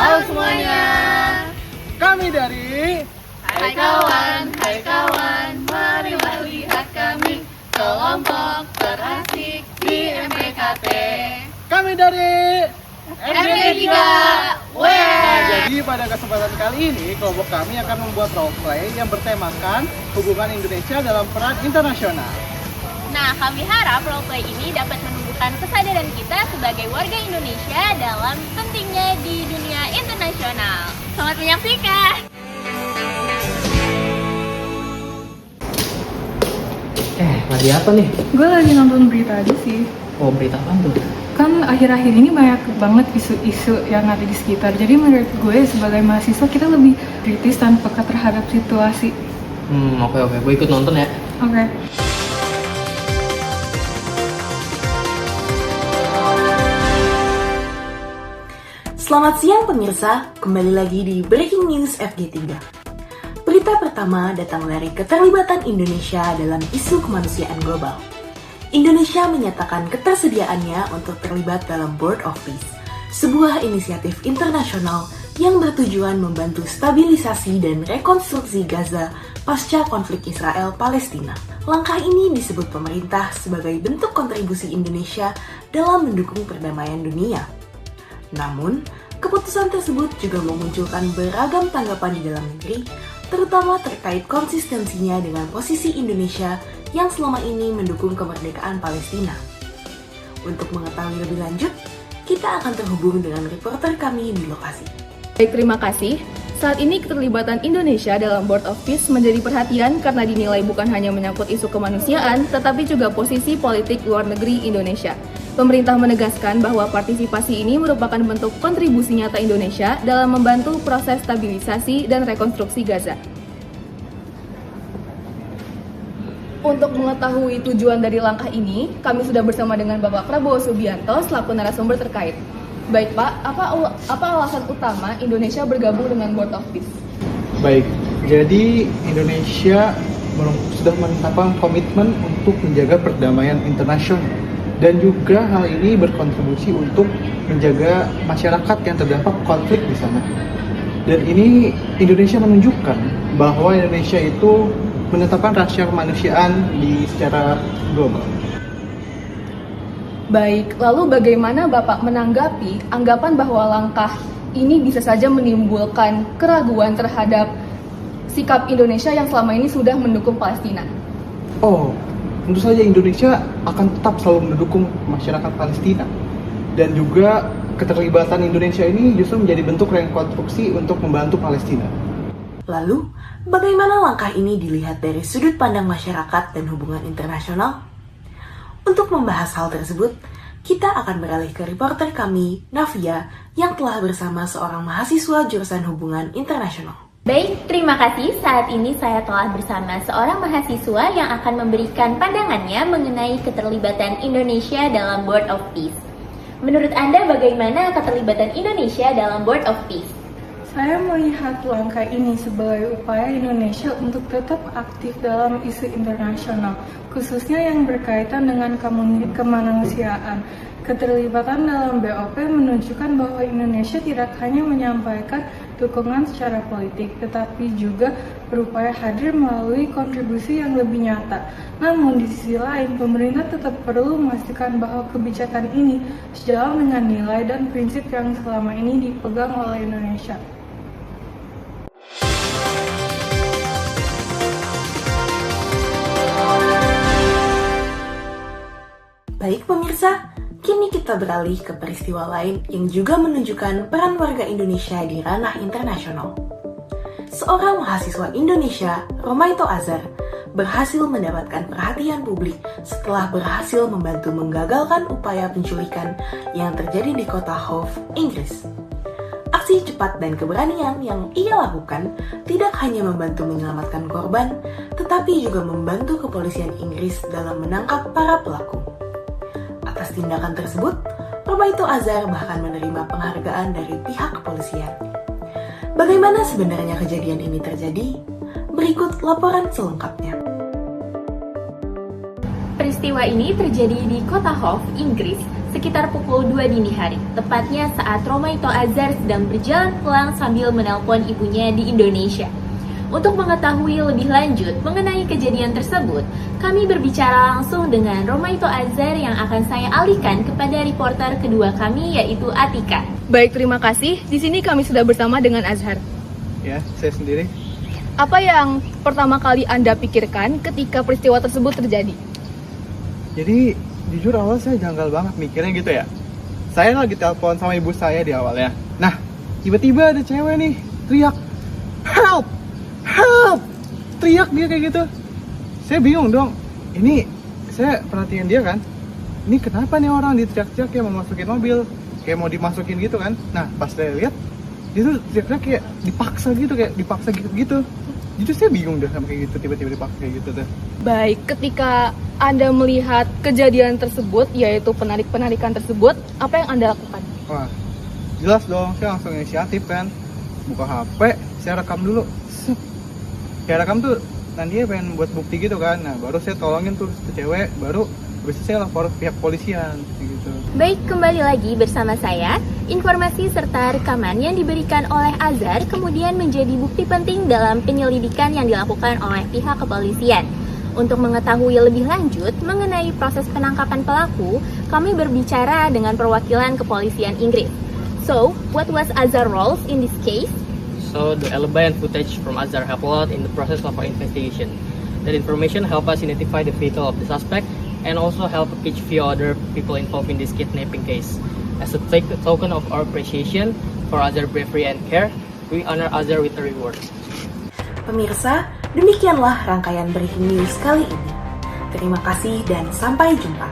Halo semuanya. Kami dari Hai kawan, marilah lihat kami kelompok terasik di MPKT. Kami dari MPK3. Jadi pada kesempatan kali ini kelompok kami akan membuat roleplay yang bertemakan hubungan Indonesia dalam peran internasional. Nah, kami harap roleplay ini dapat menumbuhkan kesadaran kita sebagai warga Indonesia dalam pentingnya di dunia internasional. Selamat menyaksikan. Lagi apa nih? Gue lagi nonton berita aja sih. Oh, berita apa tuh? Kan akhir-akhir ini banyak banget isu-isu yang ada di sekitar. Jadi menurut gue sebagai mahasiswa kita lebih kritis dan peka terhadap situasi. Oke. Gue ikut nonton ya. Oke. Selamat siang pemirsa, kembali lagi di Breaking News FG3. Berita pertama datang dari keterlibatan Indonesia dalam isu kemanusiaan global. Indonesia menyatakan ketersediaannya untuk terlibat dalam Board of Peace, sebuah inisiatif internasional yang bertujuan membantu stabilisasi dan rekonstruksi Gaza pasca konflik Israel-Palestina. Langkah ini disebut pemerintah sebagai bentuk kontribusi Indonesia dalam mendukung perdamaian dunia. Namun, keputusan tersebut juga memunculkan beragam tanggapan di dalam negeri, terutama terkait konsistensinya dengan posisi Indonesia yang selama ini mendukung kemerdekaan Palestina. Untuk mengetahui lebih lanjut, kita akan terhubung dengan reporter kami di lokasi. Baik, terima kasih. Saat ini keterlibatan Indonesia dalam Board of Peace menjadi perhatian karena dinilai bukan hanya menyangkut isu kemanusiaan, tetapi juga posisi politik luar negeri Indonesia. Pemerintah menegaskan bahwa partisipasi ini merupakan bentuk kontribusi nyata Indonesia dalam membantu proses stabilisasi dan rekonstruksi Gaza. Untuk mengetahui tujuan dari langkah ini, kami sudah bersama dengan Bapak Prabowo Subianto selaku narasumber terkait. Baik Pak, apa alasan utama Indonesia bergabung dengan Board of Peace? Baik, jadi Indonesia sudah menetapkan komitmen untuk menjaga perdamaian internasional. Dan juga hal ini berkontribusi untuk menjaga masyarakat yang terdampak konflik di sana. Dan ini Indonesia menunjukkan bahwa Indonesia itu menetapkan rahasia kemanusiaan secara global. Baik, lalu bagaimana Bapak menanggapi anggapan bahwa langkah ini bisa saja menimbulkan keraguan terhadap sikap Indonesia yang selama ini sudah mendukung Palestina? Oh, tentu saja Indonesia akan tetap selalu mendukung masyarakat Palestina. Dan juga keterlibatan Indonesia ini justru menjadi bentuk rekonstruksi untuk membantu Palestina. Lalu, bagaimana langkah ini dilihat dari sudut pandang masyarakat dan hubungan internasional? Untuk membahas hal tersebut, kita akan beralih ke reporter kami, Navia, yang telah bersama seorang mahasiswa jurusan hubungan internasional. Baik, terima kasih. Saat ini saya telah bersama seorang mahasiswa yang akan memberikan pandangannya mengenai keterlibatan Indonesia dalam Board of Peace. Menurut Anda bagaimana keterlibatan Indonesia dalam Board of Peace? Saya melihat langkah ini sebagai upaya Indonesia untuk tetap aktif dalam isu internasional, khususnya yang berkaitan dengan kemanusiaan. Keterlibatan dalam BOP menunjukkan bahwa Indonesia tidak hanya menyampaikan dukungan secara politik, tetapi juga berupaya hadir melalui kontribusi yang lebih nyata. Namun di sisi lain, pemerintah tetap perlu memastikan bahwa kebijakan ini sejalan dengan nilai dan prinsip yang selama ini dipegang oleh Indonesia. Baik pemirsa, kini kita beralih ke peristiwa lain yang juga menunjukkan peran warga Indonesia di ranah internasional. Seorang mahasiswa Indonesia, Romaito Azhar, berhasil mendapatkan perhatian publik setelah berhasil membantu menggagalkan upaya penculikan yang terjadi di kota Hove, Inggris. Aksi cepat dan keberanian yang ia lakukan tidak hanya membantu menyelamatkan korban, tetapi juga membantu kepolisian Inggris dalam menangkap para pelaku. Atas tindakan tersebut, Romaito Azhar bahkan menerima penghargaan dari pihak kepolisian. Bagaimana sebenarnya kejadian ini terjadi? Berikut laporan selengkapnya. Peristiwa ini terjadi di kota Hove, Inggris, sekitar pukul 2 dini hari, tepatnya saat Romaito Azhar sedang berjalan pulang sambil menelpon ibunya di Indonesia. Untuk mengetahui lebih lanjut mengenai kejadian tersebut, kami berbicara langsung dengan Romaito Azhar yang akan saya alihkan kepada reporter kedua kami, yaitu Atika. Baik, terima kasih. Di sini kami sudah bersama dengan Azhar. Ya, saya sendiri. Apa yang pertama kali Anda pikirkan ketika peristiwa tersebut terjadi? Jadi jujur awal saya janggal banget mikirnya gitu ya. Saya lagi telepon sama ibu saya di awalnya. Nah, tiba-tiba ada cewek nih teriak, "Help! Help!" Teriak dia kayak gitu. Saya bingung dong. Ini saya perhatiin dia kan. Ini kenapa nih orang diteriak-teriak kayak mau masukin mobil, kayak mau dimasukin gitu kan. Nah, pas saya lihat dia tuh teriak-teriak kayak dipaksa gitu. Jadi saya bingung deh sama kayak gitu, tiba-tiba dipaksa kayak gitu tuh. Baik, ketika Anda melihat kejadian tersebut, yaitu penarikan tersebut, apa yang Anda lakukan? Wah, jelas dong, saya langsung inisiatif kan. Buka HP, saya rekam dulu. Set. Saya rekam tuh, nanti dia pengen buat bukti gitu kan. Nah, baru saya tolongin tuh ke cewek, baru habis itu saya lapor pihak polisian gitu. Baik, kembali lagi bersama saya. Informasi serta rekaman yang diberikan oleh Azhar kemudian menjadi bukti penting dalam penyelidikan yang dilakukan oleh pihak kepolisian. Untuk mengetahui lebih lanjut mengenai proses penangkapan pelaku, kami berbicara dengan perwakilan kepolisian Inggris. So, what was Azhar roles in this case? So the alibi and footage from Azhar help a lot in the process of our investigation. That information help us identify the vehicle of the suspect and also help catch few other people involved in this kidnapping case. As a token of our appreciation for Azhar bravery and care, we honor Azhar with a reward. Pemirsa, demikianlah rangkaian breaking news kali ini. Terima kasih dan sampai jumpa.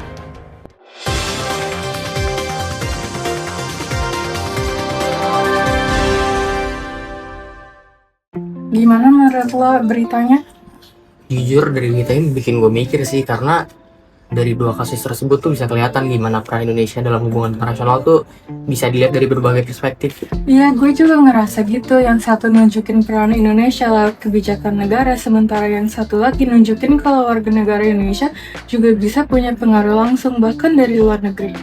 Gimana menurut lo beritanya? Jujur dari berita ini bikin gue mikir sih, karena dari dua kasus tersebut tuh bisa kelihatan gimana peran Indonesia dalam hubungan internasional tuh bisa dilihat dari berbagai perspektif. Iya, gue juga ngerasa gitu. Yang satu nunjukin peran Indonesia lewat kebijakan negara, sementara yang satu lagi nunjukin kalau warga negara Indonesia juga bisa punya pengaruh langsung bahkan dari luar negeri.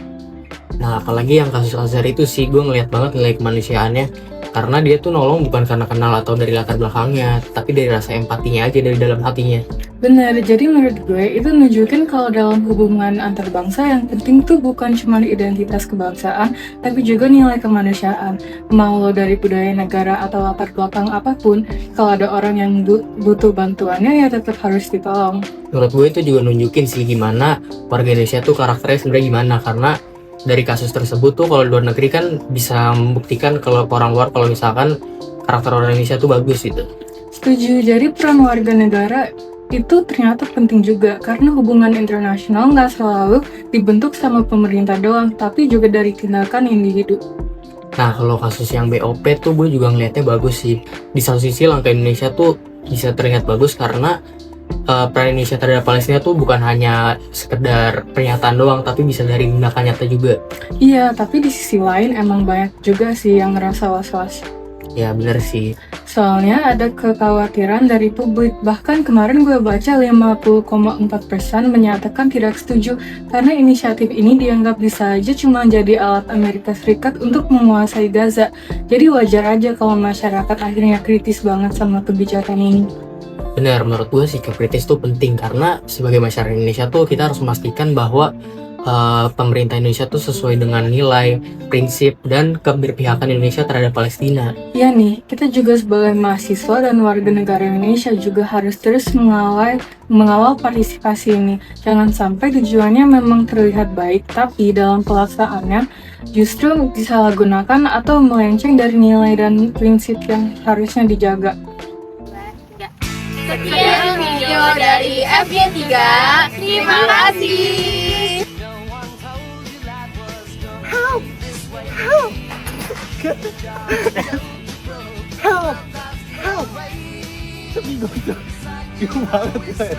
Nah, apalagi yang kasus Azhar itu sih gue ngeliat banget nilai kemanusiaannya. Karena dia tuh nolong bukan karena kenal atau dari latar belakangnya, tapi dari rasa empatinya aja, dari dalam hatinya. Bener, jadi menurut gue itu nunjukin kalau dalam hubungan antar bangsa yang penting tuh bukan cuma identitas kebangsaan, tapi juga nilai kemanusiaan. Mau lo dari budaya negara atau latar belakang apapun, kalau ada orang yang butuh bantuannya ya tetap harus ditolong. Menurut gue itu juga nunjukin sih gimana warga Indonesia tuh karakternya sebenarnya gimana, karena dari kasus tersebut tuh kalau luar negeri kan bisa membuktikan kalau orang luar kalau misalkan karakter orang Indonesia tuh bagus gitu. Setuju, jadi peran warga negara itu ternyata penting juga karena hubungan internasional nggak selalu dibentuk sama pemerintah doang, tapi juga dari tindakan individu. Nah, kalau kasus yang BOP tuh gue juga ngeliatnya bagus sih. Di satu sisi langkah Indonesia tuh bisa terlihat bagus karena peran Indonesia terhadap Palestina tuh bukan hanya sekedar pernyataan doang, tapi bisa dari tindakan nyata juga. Iya, tapi di sisi lain emang banyak juga sih yang ngerasa was-was. Ya bener sih. Soalnya ada kekhawatiran dari publik. Bahkan kemarin gue baca 50,4% menyatakan tidak setuju karena inisiatif ini dianggap bisa aja cuma jadi alat Amerika Serikat untuk menguasai Gaza. Jadi wajar aja kalau masyarakat akhirnya kritis banget sama kebijakan ini. Benar, menurut gue sikap kritis tuh penting karena sebagai masyarakat Indonesia tuh kita harus memastikan bahwa pemerintah Indonesia tuh sesuai dengan nilai, prinsip, dan keberpihakan Indonesia terhadap Palestina. Iya nih, kita juga sebagai mahasiswa dan warga negara Indonesia juga harus terus mengawal partisipasi ini. Jangan sampai tujuannya memang terlihat baik, tapi dalam pelaksanaannya justru disalahgunakan atau melenceng dari nilai dan prinsip yang harusnya dijaga. Sekian video dari FG3. Terima kasih. Help! Help! Help! Help! Bingung banget saya.